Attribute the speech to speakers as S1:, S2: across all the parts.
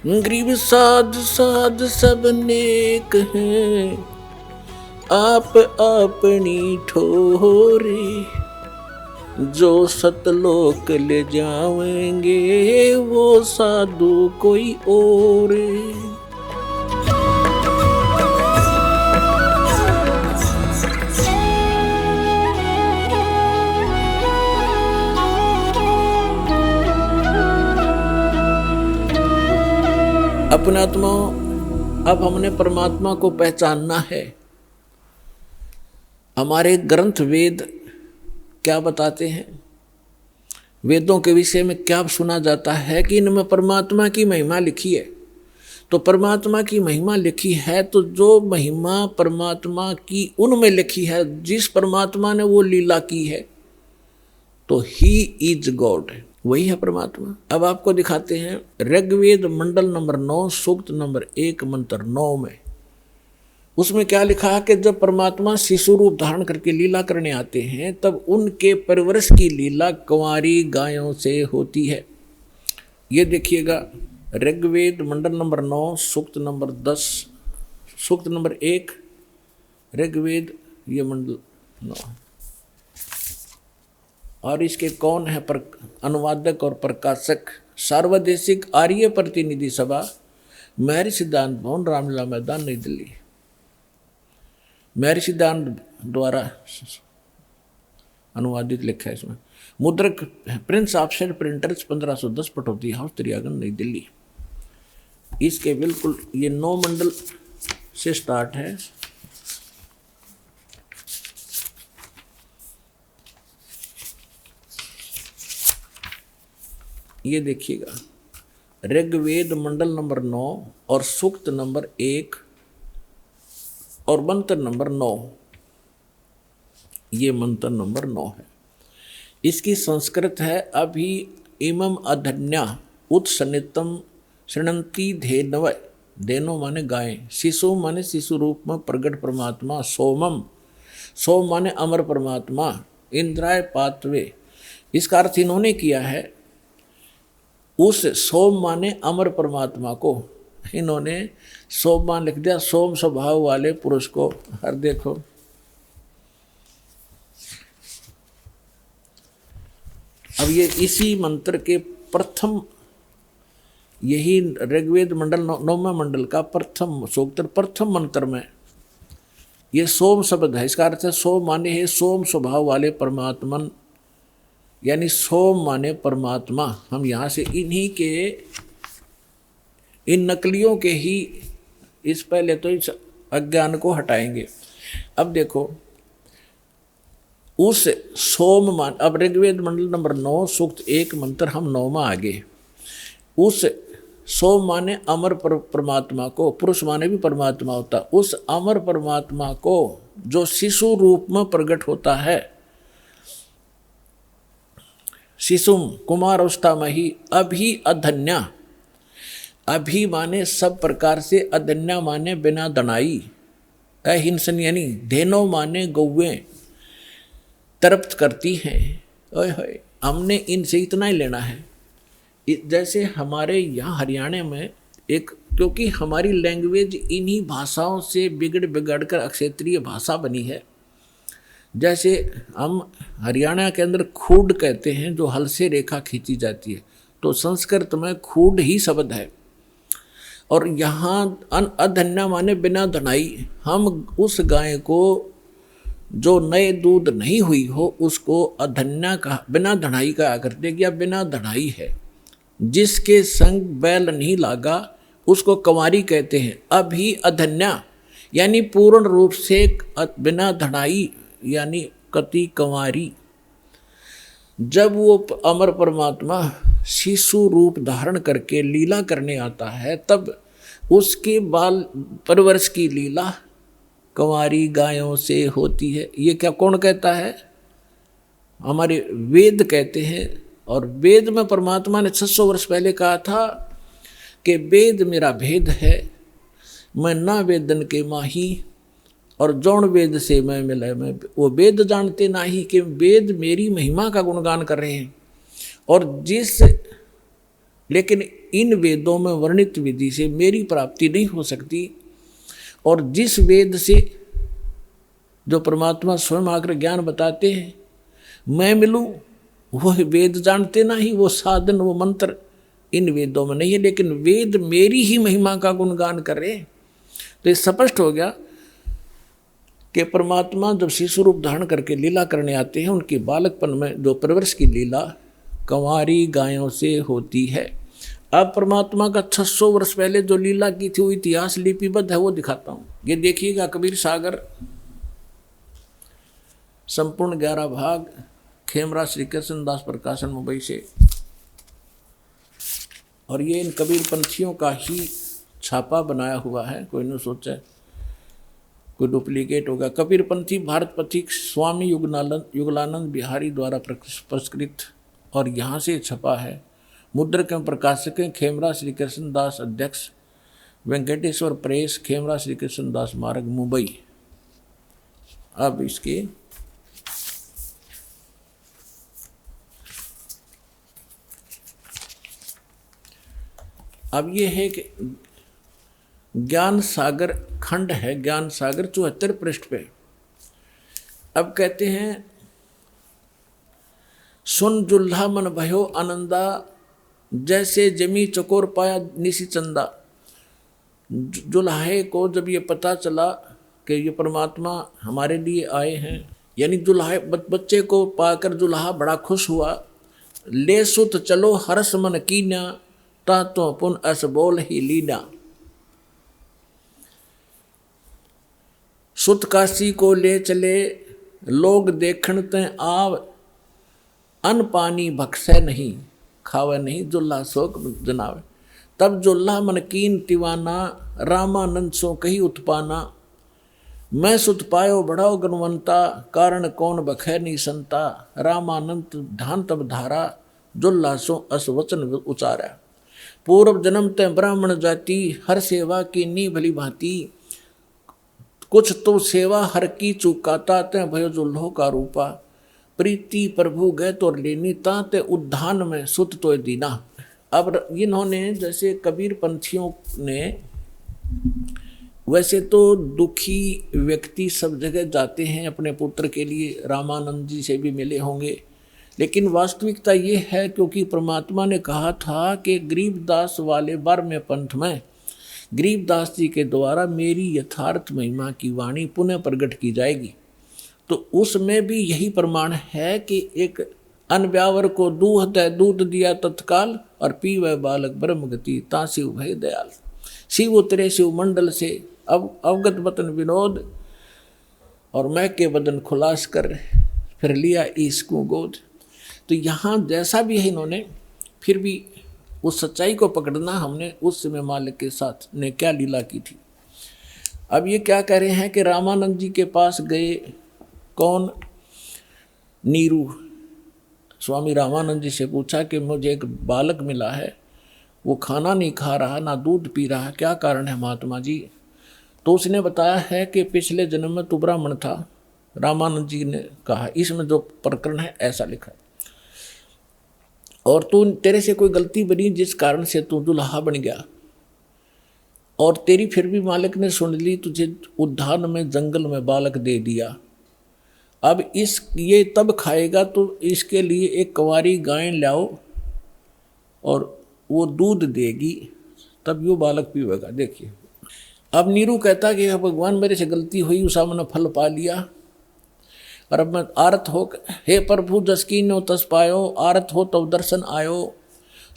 S1: गरीब साध साध सब नेक हैं, आप अपनी ठोरी। जो सतलोक ले जाएंगे वो साधु कोई और। अपने आत्मा, अब हमने परमात्मा को पहचानना है। हमारे ग्रंथ वेद क्या बताते हैं? वेदों के विषय में क्या सुना जाता है कि इनमें परमात्मा की महिमा लिखी है। तो परमात्मा की महिमा लिखी है, तो जो महिमा परमात्मा की उनमें लिखी है, जिस परमात्मा ने वो लीला की है, तो ही इज गॉड, वही है परमात्मा। अब आपको दिखाते हैं ऋग्वेद मंडल नंबर 9 सूक्त नंबर 1 मंत्र 9 में। उसमें क्या लिखा है कि जब परमात्मा शिशु रूप धारण करके लीला करने आते हैं, तब उनके परवरिश की लीला कुंवारी गायों से होती है। ये देखिएगा ऋग्वेद मंडल नंबर 9 सूक्त नंबर 10 सूक्त नंबर 1 ऋग्वेद ये मंडल 9। और इसके कौन है अनुवादक और प्रकाशक? सार्वदेशिक आर्य प्रतिनिधि सभा, महर्षि सिद्धांत भवन, रामलीला मैदान, नई दिल्ली। महर्षि सिद्धांत द्वारा अनुवादित लिखा है इसमें। मुद्रक Prince offset printers 1510 Pataudi house, त्रियागन, नई दिल्ली। इसके बिल्कुल ये 9 मंडल से स्टार्ट है। ये देखिएगा ऋग्वेद मंडल नंबर 9 और सूक्त नंबर 1 और मंत्र नंबर 9। ये मंत्र नंबर 9 है। इसकी संस्कृत है अभि इमम अधन्या उत्सनितम शृणंती धेनव। धेनो माने गाय, शिशु माने शिशु रूप में प्रगट परमात्मा, सोमम सोम माने अमर परमात्मा, इंद्राय पात्वे। इसका अर्थ इन्होंने किया है उस सोम माने अमर परमात्मा को इन्होंने सोम मान लिख दिया, सोम स्वभाव वाले पुरुष को। हर देखो अब ये इसी मंत्र के प्रथम, यही ऋग्वेद मंडल 9वें मंडल का प्रथम सूक्त प्रथम मंत्र में ये सोम शब्द है। इसका अर्थ है सोम माने है सोम स्वभाव वाले परमात्मन, यानी सोम माने परमात्मा। हम यहाँ से इन्हीं के इन नकलियों के ही इस पहले तो इस अज्ञान को हटाएंगे। अब देखो उस सोम मान, अब ऋग्वेद मंडल नंबर 9 सूक्त 1 मंत्र हम 9वां आगे। उस सोम माने अमर परमात्मा को, पुरुष माने भी परमात्मा होता, उस अमर परमात्मा को जो शिशु रूप में प्रकट होता है, शिशुम कुमार अवस्था में ही अभी अधन्या। अभी माने सब प्रकार से, अधन्या माने बिना दनाई, अहिंसन यानी धेनो माने गौवें तृप्त करती हैं। ओए होए, हमने इनसे इतना ही लेना है। जैसे हमारे यहाँ हरियाणा में एक, क्योंकि हमारी लैंग्वेज इन्हीं भाषाओं से बिगड़ कर क्षेत्रीय भाषा बनी है। जैसे हम हरियाणा के अंदर खूड कहते हैं, जो हल से रेखा खींची जाती है, तो संस्कृत में खूड ही शब्द है। और यहाँ अधन्या माने बिना धनाई। हम उस गाय को जो नए दूध नहीं हुई हो उसको अधन्या का, बिना धनाई का करते, या बिना धनाई है। जिसके संग बैल नहीं लागा उसको कंवारी कहते हैं। अभी अधन्या यानी पूर्ण रूप से बिना धनाई, यानी कति कंवारी। जब वो अमर परमात्मा शिशु रूप धारण करके लीला करने आता है, तब उसके बाल परवरिश की लीला कंवारी गायों से होती है। ये क्या कौन कहता है? हमारे वेद कहते हैं। और वेद में परमात्मा ने 600 वर्ष पहले कहा था कि वेद मेरा भेद है, मैं ना वेदन के माही, और जौन वेद से मैं मिला। मैं वो वेद जानते ना ही कि वेद मेरी महिमा का गुणगान कर रहे हैं। और जिस लेकिन इन वेदों में वर्णित विधि से मेरी प्राप्ति नहीं हो सकती। और जिस वेद से जो परमात्मा स्वयं आकर ज्ञान बताते हैं मैं मिलूं, वह वेद जानते ना ही, वो साधन वो मंत्र इन वेदों में नहीं है, लेकिन वेद मेरी ही महिमा का गुणगान कर रहे हैं। तो ये स्पष्ट हो गया कि परमात्मा जब शिशु रूप धारण करके लीला करने आते हैं, उनकी बालकपन में जो परवरिश की लीला कंवारी गायों से होती है। अब परमात्मा का 600 वर्ष पहले जो लीला की थी वो इतिहास लिपिबद्ध है, वो दिखाता हूँ। ये देखिएगा कबीर सागर संपूर्ण 11 भाग, खेमरा श्री कृष्ण दास प्रकाशन मुंबई से। और ये इन कबीर पंथियों का ही छापा बनाया हुआ है, कोई नहीं सोचा कोई डुप्लीकेट होगा। कबीर पंथी भारत पथिक स्वामी युगलानंद बिहारी द्वारा पुरस्कृत और यहाँ से छपा है। मुद्रक एवं प्रकाशक खेमरा श्री कृष्ण दास, अध्यक्ष वेंकटेश्वर प्रेस, खेमरा श्री कृष्ण दास मार्ग, मुंबई। अब इसके अब ये है कि ज्ञान सागर खंड है, ज्ञान सागर 74 पृष्ठ पे। अब कहते हैं सुन जुल्हा मन भयो आनंदा, जैसे जमी चकोर पाया निशी चंदा। जुल्हे को जब ये पता चला कि ये परमात्मा हमारे लिए आए हैं, यानी जुल्हा बच्चे को पाकर जुल्हा बड़ा खुश हुआ। ले सुत चलो हरस मन कीना, ता तो पुन अस बोल ही लीना। सुत काशी को ले चले लोग देखण ते आव, अन्न पानी भक्षय नहीं खावे नहीं, जुल्हा शोक जनावे। तब जुल्हा मन कीन तिवाना, रामानंद सो कही उत्पाना। मैं सुत पायो बढ़ाओ गुणवंता, कारण कौन बखै नहीं संता। रामानंद ध्यान तब धारा, जुल्हा सो अस वचन उचारा। पूर्व जन्म ते ब्राह्मण जाति, हर सेवा की नी भली भांति। कुछ तो सेवा हर की चुकाता, ते भयो जुल्हो का रूपा। प्रीति प्रभु गए तो लेनी, ताते उद्धान में सुत तो दीना। अब इन्होंने जैसे कबीर पंथियों ने, वैसे तो दुखी व्यक्ति सब जगह जाते हैं अपने पुत्र के लिए, रामानंद जी से भी मिले होंगे, लेकिन वास्तविकता ये है क्योंकि परमात्मा ने कहा था कि गरीबदास वाले 12वें पंथ में गरीबदास जी के द्वारा मेरी यथार्थ महिमा की वाणी पुनः प्रकट की जाएगी। तो उसमें भी यही प्रमाण है कि एक अनव्यावर को दूध दिया तत्काल, और पीवै बालक ब्रह्म गति, ता शिव भय दयाल। शिव उतरे शिव मंडल से, अब अवगत वतन विनोद, और मैं के बदन खुलास कर, फिर लिया ईसको गोद। तो यहाँ जैसा भी है इन्होंने, फिर भी उस सच्चाई को पकड़ना हमने उस समय मालिक के साथ ने क्या लीला की थी। अब ये क्या कह रहे हैं कि रामानंद जी के पास गए, कौन? नीरू। स्वामी रामानंद जी से पूछा कि मुझे एक बालक मिला है, वो खाना नहीं खा रहा, ना दूध पी रहा, क्या कारण है महात्मा जी? तो उसने बताया है कि पिछले जन्म में तू ब्राह्मण था। रामानंद जी ने कहा इसमें जो प्रकरण है ऐसा लिखा है, और तू तेरे से कोई गलती बनी जिस कारण से तू दुल्हा बन गया, और तेरी फिर भी मालिक ने सुन ली, तुझे उद्यान में जंगल में बालक दे दिया। अब ये तब खाएगा तो इसके लिए एक कुंवारी गाय लाओ और वो दूध देगी, तब वो बालक पीवेगा। देखिए अब नीरू कहता कि भगवान मेरे से गलती हुई, उस मैंने फल पा लिया, और अब मैं आरत हो, हे प्रभु जस कीन्यो तस पायो, आरत हो तब दर्शन आयो।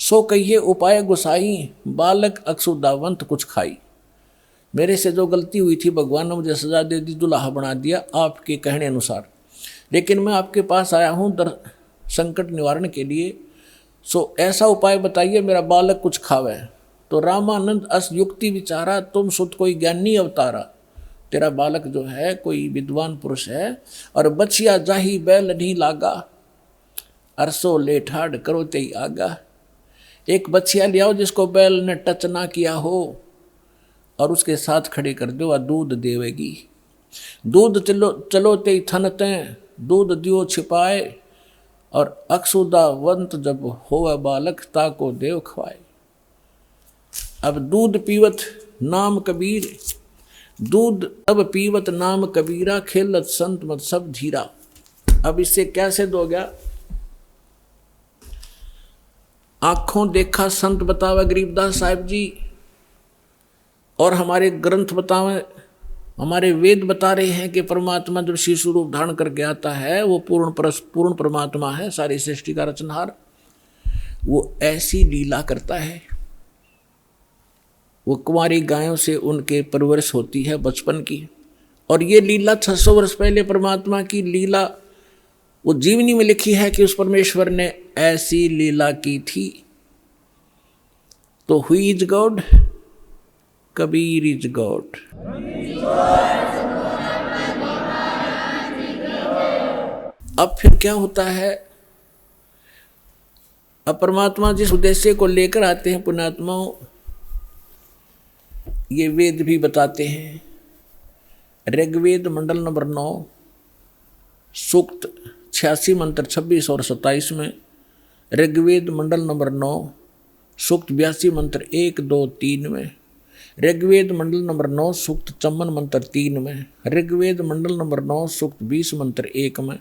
S1: सो कहिए उपाय गुसाई, बालक अक्षुदावंत कुछ खाई। मेरे से जो गलती हुई थी भगवान ने मुझे सजा दे दी, दुल्हा बना दिया आपके कहने अनुसार, लेकिन मैं आपके पास आया हूँ संकट निवारण के लिए। सो ऐसा उपाय बताइए मेरा बालक कुछ खावे। तो रामानंद अस युक्ति विचारा, तुम सुत कोई ज्ञानी अवतारा। तेरा बालक जो है कोई विद्वान पुरुष है, और बचिया जाही बैल नहीं लागा, अरसो ले ठाड़ करो तेई आगा। एक बछिया ले आओ जिसको बैल ने टच ना किया हो, और उसके साथ खड़ी कर दो और दूध देवेगी। दूध चलो ते थन तें, दूध दियो छिपाए, और अक्षुदावंत जब होवे बालक ताको देव खवाए। अब दूध पीवत नाम कबीर, दूध अब पीवत नाम कबीरा, खेलत संत मत सब धीरा। अब इससे क्या सिद्ध हो गया? आंखों देखा संत बतावे गरीबदास साहिब जी, और हमारे ग्रंथ बतावे, हमारे वेद बता रहे हैं कि परमात्मा जब शिशु रूप धारण करके आता है वो पूर्ण परमात्मा है, सारी सृष्टि का रचनहार। वो ऐसी लीला करता है, वो कुंवारी गायों से उनके परवरिश होती है बचपन की। और ये लीला 600 वर्ष पहले परमात्मा की लीला वो जीवनी में लिखी है कि उस परमेश्वर ने ऐसी लीला की थी। तो हुई is God, Kabir is God. अब फिर क्या होता है? अब परमात्मा जिस उद्देश्य को लेकर आते हैं पुण्यात्माओं, ये वेद भी बताते हैं। ऋग्वेद मंडल नंबर 9 सूक्त 86 मंत्र 26 और 27 में, ऋग्वेद मंडल नंबर 9 सूक्त 82 मंत्र 1, 2, 3 में, ऋग्वेद मंडल नंबर 9 सूक्त 54 मंत्र 3 में, ऋग्वेद मंडल नंबर 9 सूक्त 20 मंत्र 1 में,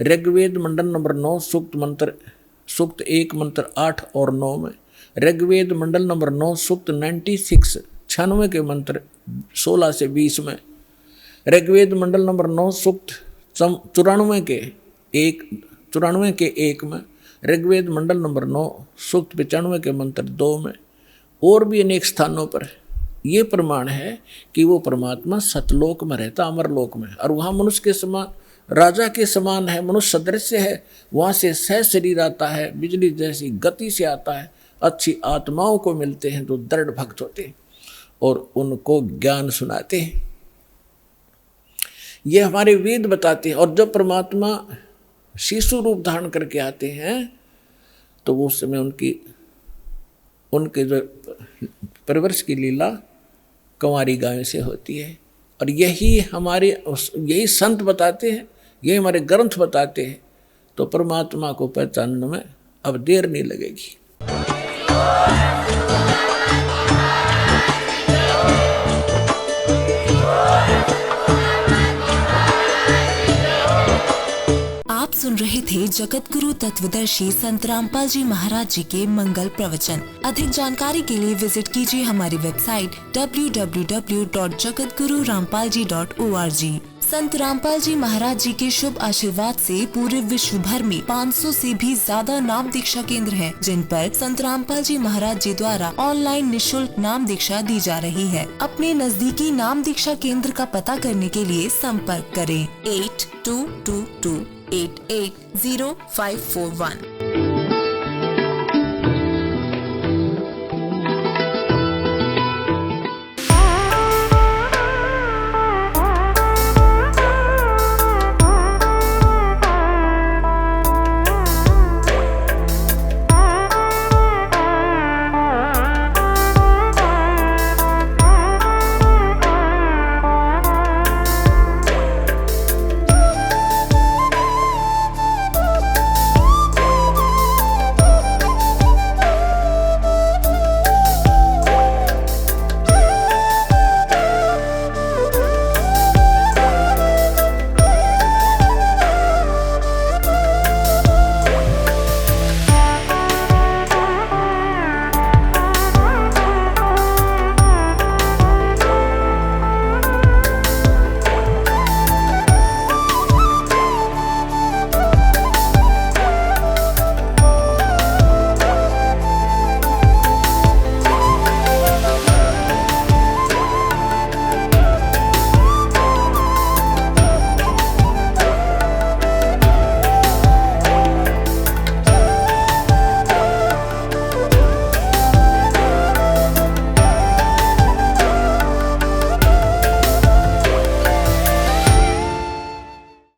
S1: ऋग्वेद मंडल नंबर 9 सूक्त 1 मंत्र 8 और 9 में, ऋग्वेद मंडल नंबर 9 सूक्त 96 के मंत्र 16 से 20 में, ऋग्वेद मंडल नंबर 9 सूक्त 94 के 1 में, ऋग्वेद मंडल नंबर 9 सूक्त 95 के मंत्र 2 में, और भी अनेक स्थानों पर ये प्रमाण है कि वो परमात्मा सतलोक में रहता, अमरलोक में, और वहाँ मनुष्य के समान, राजा के समान है, मनुष्य सदृश है। वहाँ से सह शरीर आता है, बिजली जैसी गति से आता है। अच्छी आत्माओं को मिलते हैं जो दृढ़ भक्त होते हैं और उनको ज्ञान सुनाते हैं। ये हमारे वेद बताते हैं। और जब परमात्मा शिशु रूप धारण करके आते हैं तो वो उस समय उनके जो परवरिश की लीला कंवारी गायों से होती है। और यही संत बताते हैं, यही हमारे ग्रंथ बताते हैं। तो परमात्मा को पहचानने में अब देर नहीं लगेगी।
S2: आप सुन रहे थे जगत गुरु तत्वदर्शी संत रामपाल जी महाराज जी के मंगल प्रवचन। अधिक जानकारी के लिए विजिट कीजिए हमारी वेबसाइट www.jagatgururampalji.org। संत रामपाल जी महाराज जी के शुभ आशीर्वाद से पूरे विश्व भर में 500 से भी ज्यादा नाम दीक्षा केंद्र हैं, जिन पर संत रामपाल जी महाराज जी द्वारा ऑनलाइन निःशुल्क नाम दीक्षा दी जा रही है। अपने नजदीकी नाम दीक्षा केंद्र का पता करने के लिए संपर्क करें 8222880541।